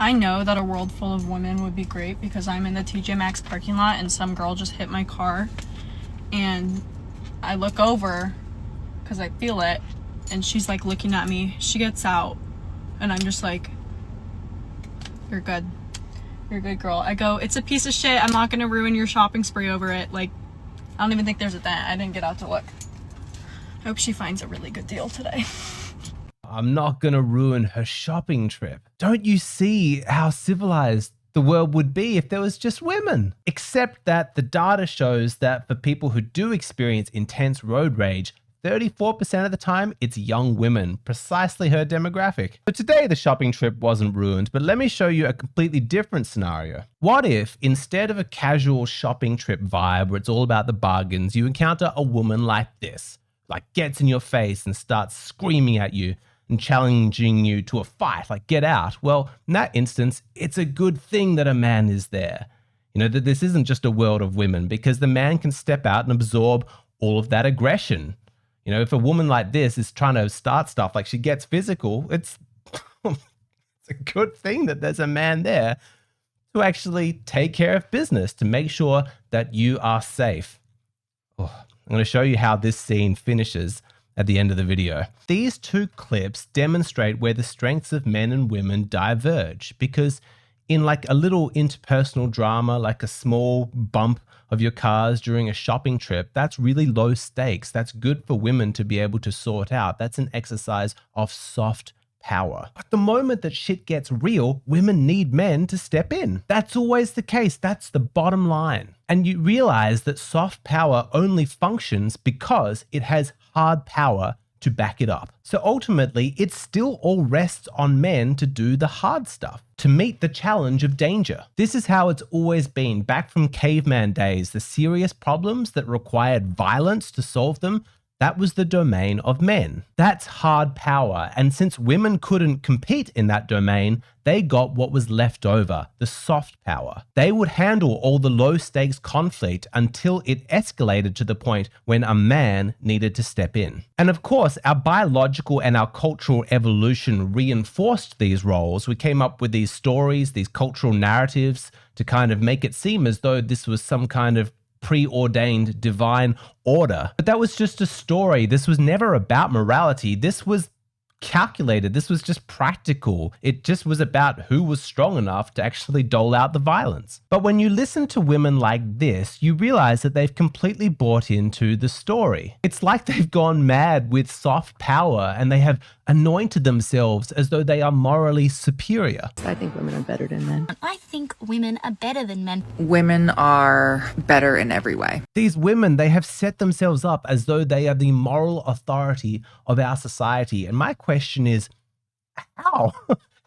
I know that a world full of women would be great because I'm in the TJ Maxx parking lot and some girl just hit my car and I look over because I feel it and she's like looking at me. She gets out and I'm just like, you're good. You're a good girl. I go, it's a piece of shit. I'm not going to ruin your shopping spree over it. Like, I don't even think there's a dent. I didn't get out to look. I hope she finds a really good deal today. I'm not going to ruin her shopping trip. Don't you see how civilized the world would be if there was just women? Except that the data shows that for people who do experience intense road rage, 34% of the time, it's young women, precisely her demographic. So today, the shopping trip wasn't ruined, but let me show you a completely different scenario. What if, instead of a casual shopping trip vibe where it's all about the bargains, you encounter a woman like this, like gets in your face and starts screaming at you and challenging you to a fight, like get out? Well, in that instance, it's a good thing that a man is there. You know, that this isn't just a world of women, because the man can step out and absorb all of that aggression. You know, if a woman like this is trying to start stuff, like she gets physical, it's a good thing that there's a man there to actually take care of business, to make sure that you are safe. Oh, I'm going to show you how this scene finishes at the end of the video. These two clips demonstrate where the strengths of men and women diverge, because in like a little interpersonal drama, like a small bump of your cars during a shopping trip, that's really low stakes. That's good for women to be able to sort out. That's an exercise of soft power. But the moment that shit gets real, women need men to step in. That's always the case. That's the bottom line. And you realize that soft power only functions because it has hard power to back it up. So ultimately, it still all rests on men to do the hard stuff, to meet the challenge of danger. This is how it's always been. Back from caveman days, the serious problems that required violence to solve them, that was the domain of men. That's hard power. And since women couldn't compete in that domain, they got what was left over, the soft power. They would handle all the low stakes conflict until it escalated to the point when a man needed to step in. And of course, our biological and our cultural evolution reinforced these roles. We came up with these stories, these cultural narratives to kind of make it seem as though this was some kind of preordained divine order. But that was just a story. This was never about morality. This was calculated. This was just practical. It just was about who was strong enough to actually dole out the violence. But when you listen to women like this, you realize that they've completely bought into the story. It's like they've gone mad with soft power and they have anointed themselves as though they are morally superior. I think women are better than men. I think women are better than men. Women are better in every way. These women, they have set themselves up as though they are the moral authority of our society. And my question is, how?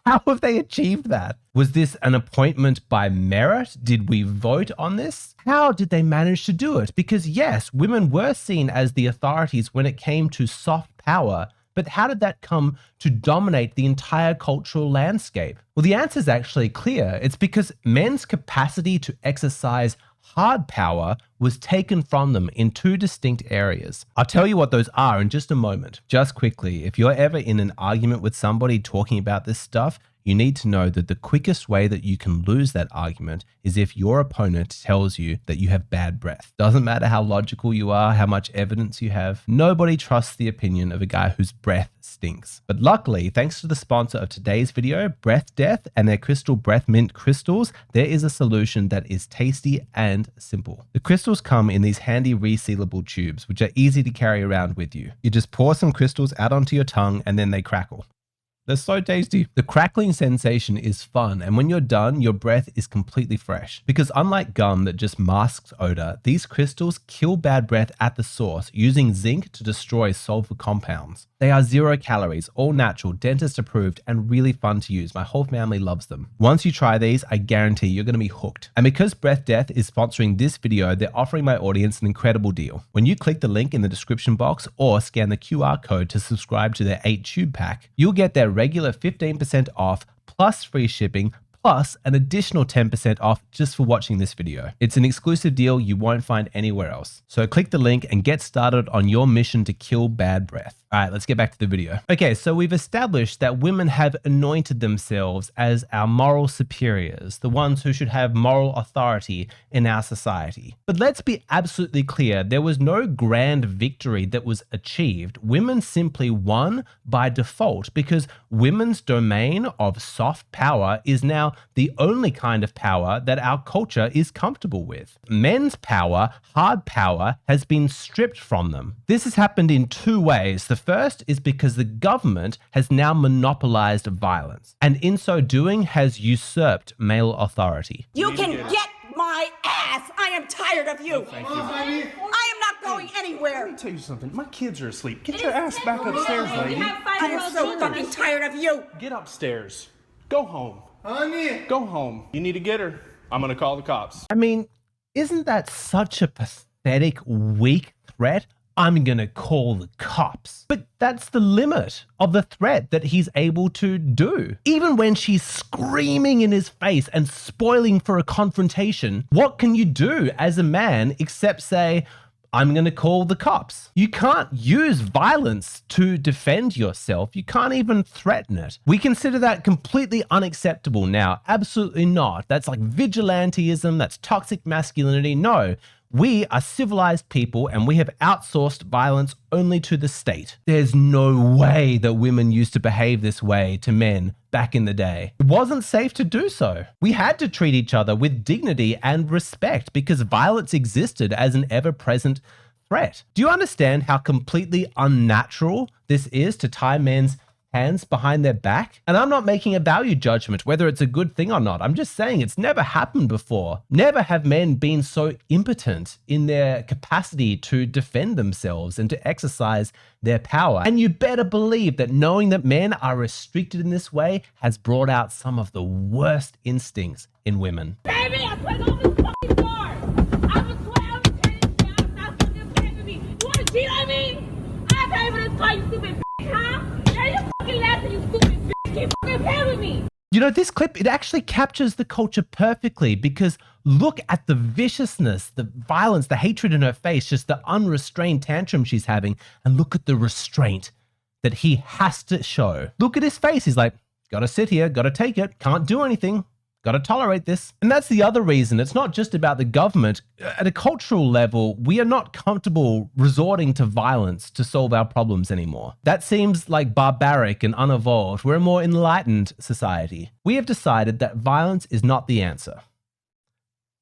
How have they achieved that? Was this an appointment by merit? Did we vote on this? How did they manage to do it? Because yes, women were seen as the authorities when it came to soft power, but how did that come to dominate the entire cultural landscape? Well, the answer is actually clear. It's because men's capacity to exercise hard power was taken from them in two distinct areas. I'll tell you what those are in just a moment. Just quickly, if you're ever in an argument with somebody talking about this stuff, you need to know that the quickest way that you can lose that argument is if your opponent tells you that you have bad breath. Doesn't matter how logical you are, how much evidence you have. Nobody trusts the opinion of a guy whose breath stinks. But luckily, thanks to the sponsor of today's video, Breath Death, and their crystal breath mint crystals, there is a solution that is tasty and simple. The crystals come in these handy resealable tubes, which are easy to carry around with you. You just pour some crystals out onto your tongue and then they crackle. They're so tasty. The crackling sensation is fun, and when you're done, your breath is completely fresh. Because unlike gum that just masks odor, these crystals kill bad breath at the source using zinc to destroy sulfur compounds. They are 0 calories, all natural, dentist approved, and really fun to use. My whole family loves them. Once you try these, I guarantee you're going to be hooked. And because Breath Death is sponsoring this video, they're offering my audience an incredible deal. When you click the link in the description box or scan the QR code to subscribe to their 8 tube pack, you'll get their regular 15% off plus free shipping plus an additional 10% off just for watching this video. It's an exclusive deal you won't find anywhere else. So click the link and get started on your mission to kill bad breath. All right, let's get back to the video. Okay, so we've established that women have anointed themselves as our moral superiors, the ones who should have moral authority in our society. But let's be absolutely clear, there was no grand victory that was achieved. Women simply won by default because women's domain of soft power is now the only kind of power that our culture is comfortable with. Men's power, hard power, has been stripped from them. This has happened in two ways. The first is because the government has now monopolized violence, and in so doing has usurped male authority. You can get my ass! I am tired of you! Thank you. I am not going anywhere! Let me tell you something. My kids are asleep. Get your ass back upstairs, lady. I am so fucking tired of you! Get upstairs. Go home. Honey! Go home. You need to get her. I'm gonna call the cops. I mean, isn't that such a pathetic, weak threat? I'm gonna call the cops. But that's the limit of the threat that he's able to do. Even when she's screaming in his face and spoiling for a confrontation, what can you do as a man except say, I'm gonna call the cops? You can't use violence to defend yourself. You can't even threaten it. We consider that completely unacceptable now. Absolutely not. That's like vigilantism, that's toxic masculinity. No. We are civilized people and we have outsourced violence only to the state. There's no way that women used to behave this way to men back in the day. It wasn't safe to do so. We had to treat each other with dignity and respect because violence existed as an ever-present threat. Do you understand how completely unnatural this is to tie men's hands behind their back? And I'm not making a value judgment whether it's a good thing or not. I'm just saying it's never happened before. Never have men been so impotent in their capacity to defend themselves and to exercise their power. And you better believe that knowing that men are restricted in this way has brought out some of the worst instincts in women. Baby, I put on this fucking bar. I'm a 12, stop fucking paying for me. You wanna cheat on me? I pay for this car, you stupid bitch, huh? You stupid bitch, keep fucking playing with me. You know, this clip, it actually captures the culture perfectly because look at the viciousness, the violence, the hatred in her face, just the unrestrained tantrum she's having, and look at the restraint that he has to show. Look at his face. He's like, gotta sit here, gotta take it, can't do anything. Got to tolerate this. And that's the other reason. It's not just about the government. At a cultural level, we are not comfortable resorting to violence to solve our problems anymore. That seems like barbaric and unevolved. We're a more enlightened society. We have decided that violence is not the answer,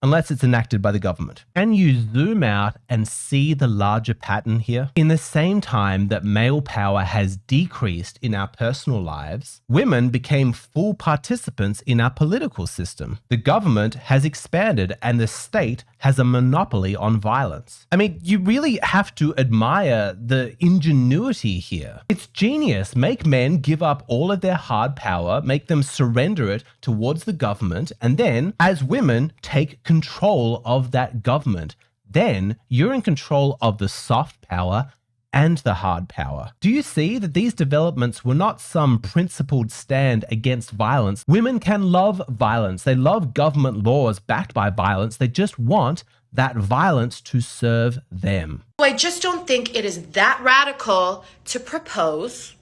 unless it's enacted by the government. Can you zoom out and see the larger pattern here? In the same time that male power has decreased in our personal lives, women became full participants in our political system. The government has expanded and the state has a monopoly on violence. I mean, you really have to admire the ingenuity here. It's genius. Make men give up all of their hard power, make them surrender it towards the government, and then, as women, take control of that government. Then you're in control of the soft power and the hard power. Do you see that these developments were not some principled stand against violence? Women can love violence. They love government laws backed by violence. They just want that violence to serve them. I just don't think it is that radical to propose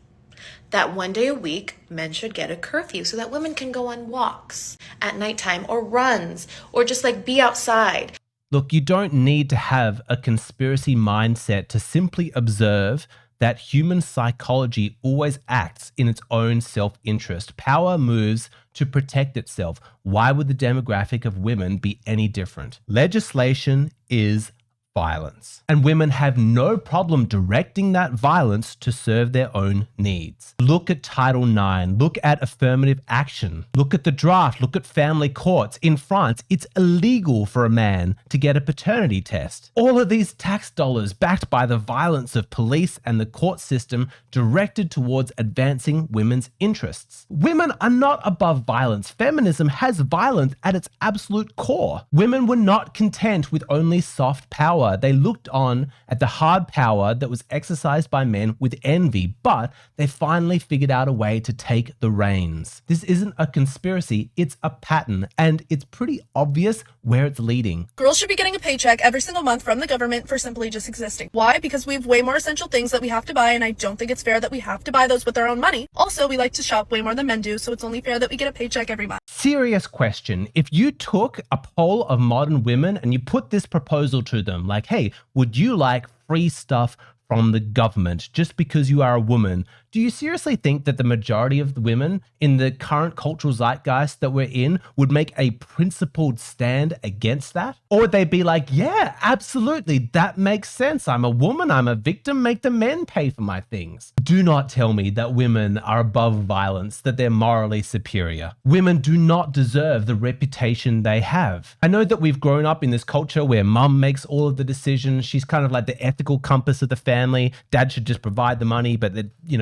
that one day a week men should get a curfew so that women can go on walks at nighttime or runs or just like be outside. Look, you don't need to have a conspiracy mindset to simply observe that human psychology always acts in its own self-interest. Power moves to protect itself. Why would the demographic of women be any different? Legislation is violence, and women have no problem directing that violence to serve their own needs. Look at Title IX, look at affirmative action, look at the draft, look at family courts. In France, it's illegal for a man to get a paternity test. All of these tax dollars backed by the violence of police and the court system directed towards advancing women's interests. Women are not above violence. Feminism has violence at its absolute core. Women were not content with only soft power. power, they looked on at the hard power that was exercised by men with envy, but they finally figured out a way to take the reins. This isn't a conspiracy, it's a pattern, and it's pretty obvious where it's leading. Girls should be getting a paycheck every single month from the government for simply just existing. Why? Because we have way more essential things that we have to buy, and I don't think it's fair that we have to buy those with our own money. Also, we like to shop way more than men do, so it's only fair that we get a paycheck every month. Serious question. If you took a poll of modern women and you put this proposal to them, like, hey, would you like free stuff from the government just because you are a woman? Do you seriously think that the majority of the women in the current cultural zeitgeist that we're in would make a principled stand against that? Or would they be like, yeah, absolutely, that makes sense. I'm a woman, I'm a victim, make the men pay for my things. Do not tell me that women are above violence, that they're morally superior. Women do not deserve the reputation they have. I know that we've grown up in this culture where mum makes all of the decisions. She's kind of like the ethical compass of the family. Dad should just provide the money, but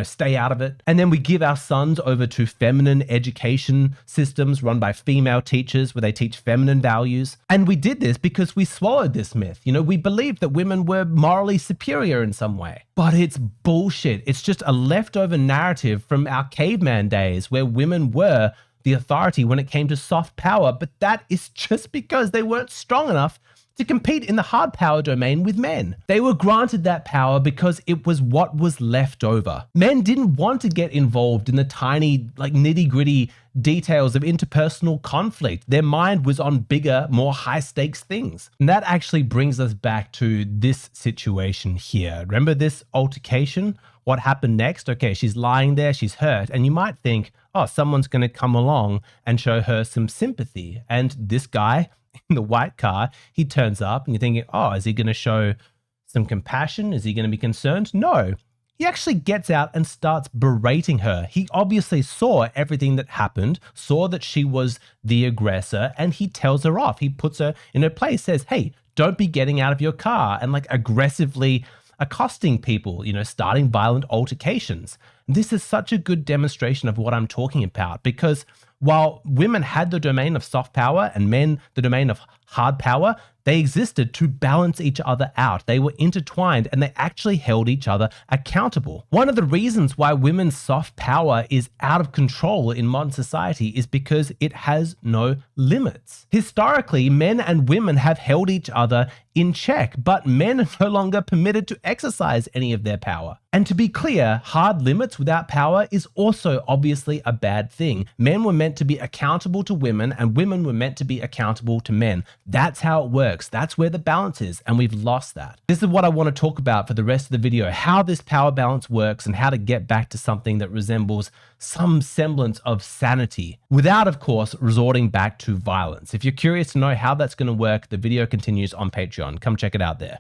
stay out of it. And then we give our sons over to feminine education systems run by female teachers where they teach feminine values. And we did this because we swallowed this myth. We believed that women were morally superior in some way. But it's bullshit. It's just a leftover narrative from our caveman days where women were the authority when it came to soft power. But that is just because they weren't strong enough to compete in the hard power domain with men. They were granted that power because it was what was left over. Men didn't want to get involved in the tiny, nitty-gritty details of interpersonal conflict. Their mind was on bigger, more high-stakes things. And that actually brings us back to this situation here. Remember this altercation? What happened next? Okay, she's lying there, she's hurt, and you might think, oh, someone's going to come along and show her some sympathy. And this guy in the white car, he turns up and you're thinking, oh, is he going to show some compassion? Is he going to be concerned? No. He actually gets out and starts berating her. He obviously saw everything that happened, saw that she was the aggressor, and he tells her off. He puts her in her place, says, hey, don't be getting out of your car, and aggressively accosting people, starting violent altercations. This is such a good demonstration of what I'm talking about, because while women had the domain of soft power and men the domain of hard power, they existed to balance each other out. They were intertwined and they actually held each other accountable. One of the reasons why women's soft power is out of control in modern society is because it has no limits. Historically, men and women have held each other in check, but men are no longer permitted to exercise any of their power. And to be clear, hard limits without power is also obviously a bad thing. Men were meant to be accountable to women and women were meant to be accountable to men. That's how it works. That's where the balance is, and we've lost that. This is what I want to talk about for the rest of the video, how this power balance works and how to get back to something that resembles some semblance of sanity without, of course, resorting back to violence. If you're curious to know how that's going to work, the video continues on Patreon. Come check it out there.